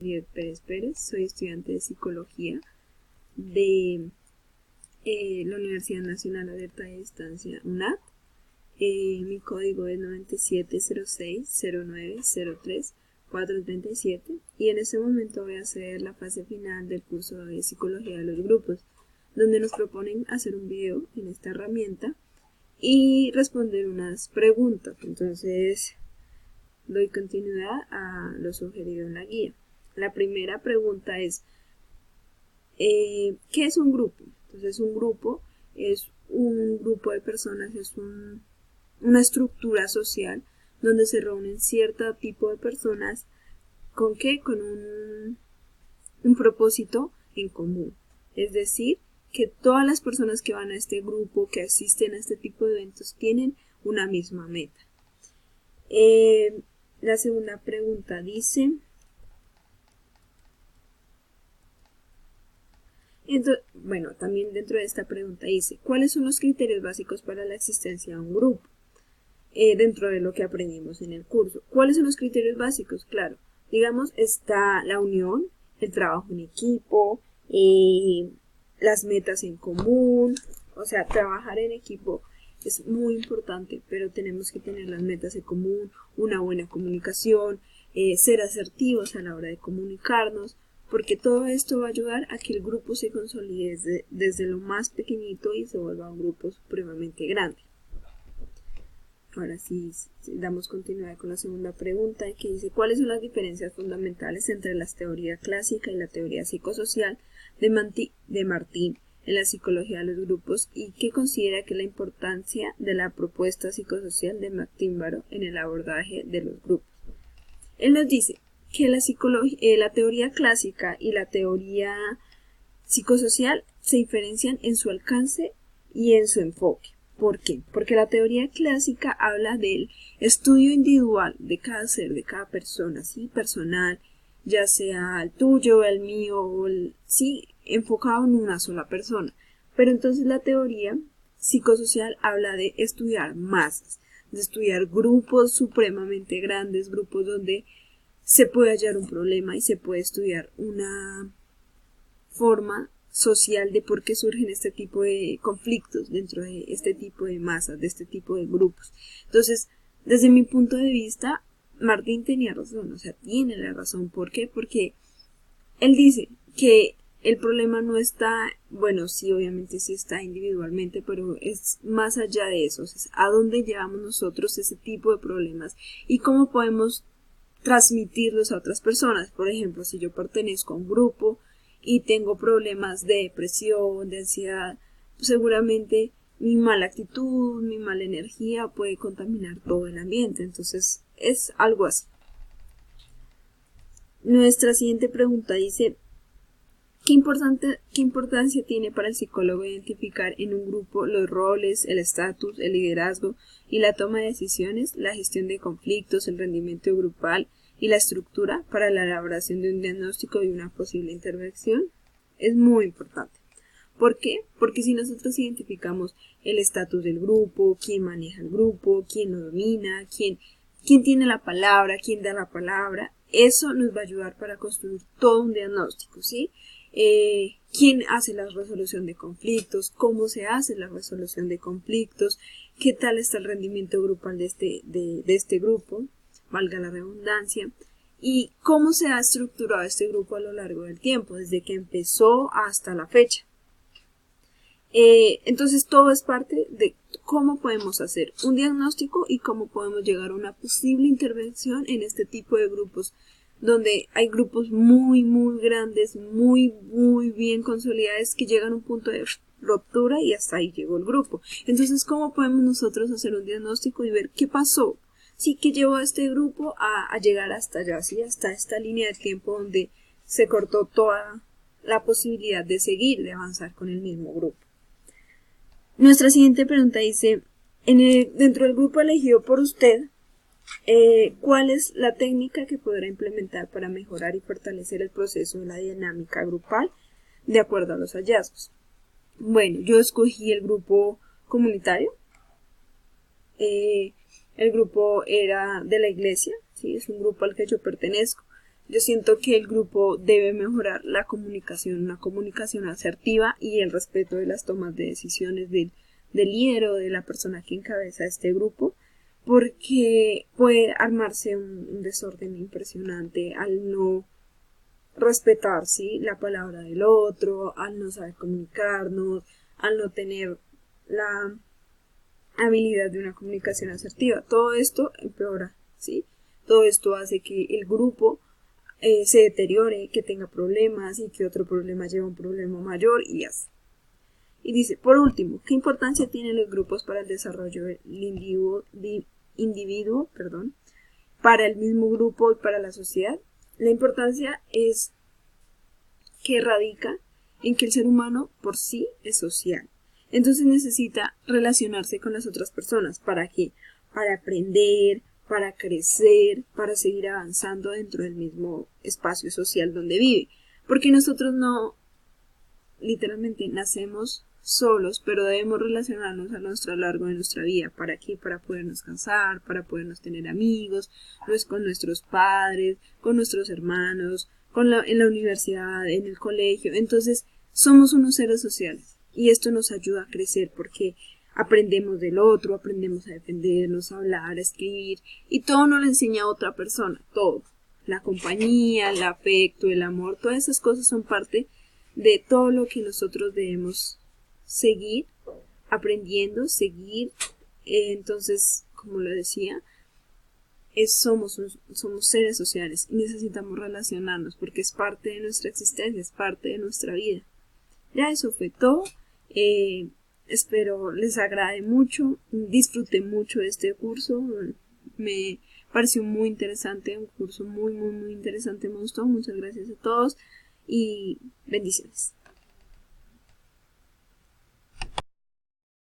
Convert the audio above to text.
Juliet Pérez Pérez, soy estudiante de Psicología de la Universidad Nacional Abierta de Distancia UNAD. Mi código es 97060903-437 y en este momento voy a hacer la fase final del curso de Psicología de los Grupos, donde nos proponen hacer un video en esta herramienta y responder unas preguntas. Entonces doy continuidad a lo sugerido en la guía. La primera pregunta es, ¿qué es un grupo? Entonces un grupo es un grupo de personas, es una estructura social donde se reúnen cierto tipo de personas con un propósito en común. Es decir, que todas las personas que van a este grupo, que asisten a este tipo de eventos, tienen una misma meta. La segunda pregunta dice, también dentro de esta pregunta dice, ¿cuáles son los criterios básicos para la existencia de un grupo? Dentro de lo que aprendimos en el curso. ¿Cuáles son los criterios básicos? Claro, digamos, está la unión, el trabajo en equipo, las metas en común, o sea, trabajar en equipo es muy importante, pero tenemos que tener las metas en común, una buena comunicación, ser asertivos a la hora de comunicarnos, porque todo esto va a ayudar a que el grupo se consolide desde lo más pequeñito y se vuelva un grupo supremamente grande. Ahora sí, damos continuidad con la segunda pregunta, que dice, ¿cuáles son las diferencias fundamentales entre la teoría clásica y la teoría psicosocial de Martín en la psicología de los grupos y qué considera que es la importancia de la propuesta psicosocial de Martín Baró en el abordaje de los grupos? Él nos dice que la teoría clásica y la teoría psicosocial se diferencian en su alcance y en su enfoque. ¿Por qué? Porque la teoría clásica habla del estudio individual de cada ser, de cada persona, ¿sí? Personal, ya sea el tuyo, el mío, sí, enfocado en una sola persona. Pero entonces la teoría psicosocial habla de estudiar masas, de estudiar grupos supremamente grandes, grupos donde se puede hallar un problema y se puede estudiar una forma social de por qué surgen este tipo de conflictos dentro de este tipo de masas, de este tipo de grupos. Entonces, desde mi punto de vista, Martín tenía razón, o sea, tiene la razón. ¿Por qué? Porque él dice que el problema no está, bueno, sí, obviamente sí está individualmente, pero es más allá de eso, o sea, a dónde llevamos nosotros ese tipo de problemas y cómo podemos transmitirlos a otras personas. Por ejemplo, si yo pertenezco a un grupo y tengo problemas de depresión, de ansiedad, seguramente mi mala actitud, mi mala energía puede contaminar todo el ambiente. Entonces es algo así. Nuestra siguiente pregunta dice, ¿qué importancia tiene para el psicólogo identificar en un grupo los roles, el estatus, el liderazgo y la toma de decisiones, la gestión de conflictos, el rendimiento grupal y la estructura para la elaboración de un diagnóstico y una posible intervención? Es muy importante. ¿Por qué? Porque si nosotros identificamos el estatus del grupo, quién maneja el grupo, quién lo domina, quién tiene la palabra, quién da la palabra, eso nos va a ayudar para construir todo un diagnóstico, ¿sí? Quién hace la resolución de conflictos, cómo se hace la resolución de conflictos, qué tal está el rendimiento grupal de este grupo, valga la redundancia, y cómo se ha estructurado este grupo a lo largo del tiempo, desde que empezó hasta la fecha. Entonces todo es parte de cómo podemos hacer un diagnóstico y cómo podemos llegar a una posible intervención en este tipo de grupos, donde hay grupos muy grandes, muy bien consolidados, que llegan a un punto de ruptura y hasta ahí llegó el grupo. Entonces, ¿cómo podemos nosotros hacer un diagnóstico y ver qué pasó? Sí, que llevó a este grupo a llegar hasta allá, ¿sí? Hasta esta línea de tiempo donde se cortó toda la posibilidad de seguir, de avanzar con el mismo grupo. Nuestra siguiente pregunta dice, dentro del grupo elegido por usted, ¿cuál es la técnica que podrá implementar para mejorar y fortalecer el proceso de la dinámica grupal de acuerdo a los hallazgos? Bueno, yo escogí el grupo comunitario. El grupo era de la iglesia, ¿sí? Es un grupo al que yo pertenezco. Yo siento que el grupo debe mejorar la comunicación, una comunicación asertiva y el respeto de las tomas de decisiones del líder o de la persona que encabeza este grupo, porque puede armarse un desorden impresionante al no respetar, ¿sí?, la palabra del otro, al no saber comunicarnos, al no tener la habilidad de una comunicación asertiva. Todo esto empeora, ¿sí? Todo esto hace que el grupo se deteriore, que tenga problemas y que otro problema lleve a un problema mayor y así. Y dice, por último, ¿qué importancia tienen los grupos para el desarrollo del individuo, para el mismo grupo y para la sociedad? La importancia es que radica en que el ser humano por sí es social. Entonces necesita relacionarse con las otras personas. ¿Para qué? Para aprender, para crecer, para seguir avanzando dentro del mismo espacio social donde vive. Porque nosotros no, literalmente, nacemos solos, pero debemos relacionarnos a lo largo de nuestra vida. ¿Para qué? Para podernos casar, para podernos tener amigos, pues con nuestros padres, con nuestros hermanos, en la universidad, en el colegio. Entonces, somos unos seres sociales y esto nos ayuda a crecer porque aprendemos del otro, aprendemos a defendernos, a hablar, a escribir y todo nos lo enseña otra persona, todo. La compañía, el afecto, el amor, todas esas cosas son parte de todo lo que nosotros debemos seguir aprendiendo, seguir. Entonces, como lo decía, somos seres sociales y necesitamos relacionarnos porque es parte de nuestra existencia, es parte de nuestra vida. Ya eso fue todo. Espero les agrade mucho, disfruté mucho de este curso, me pareció muy interesante, un curso muy interesante, me gustó. Muchas gracias a todos y bendiciones.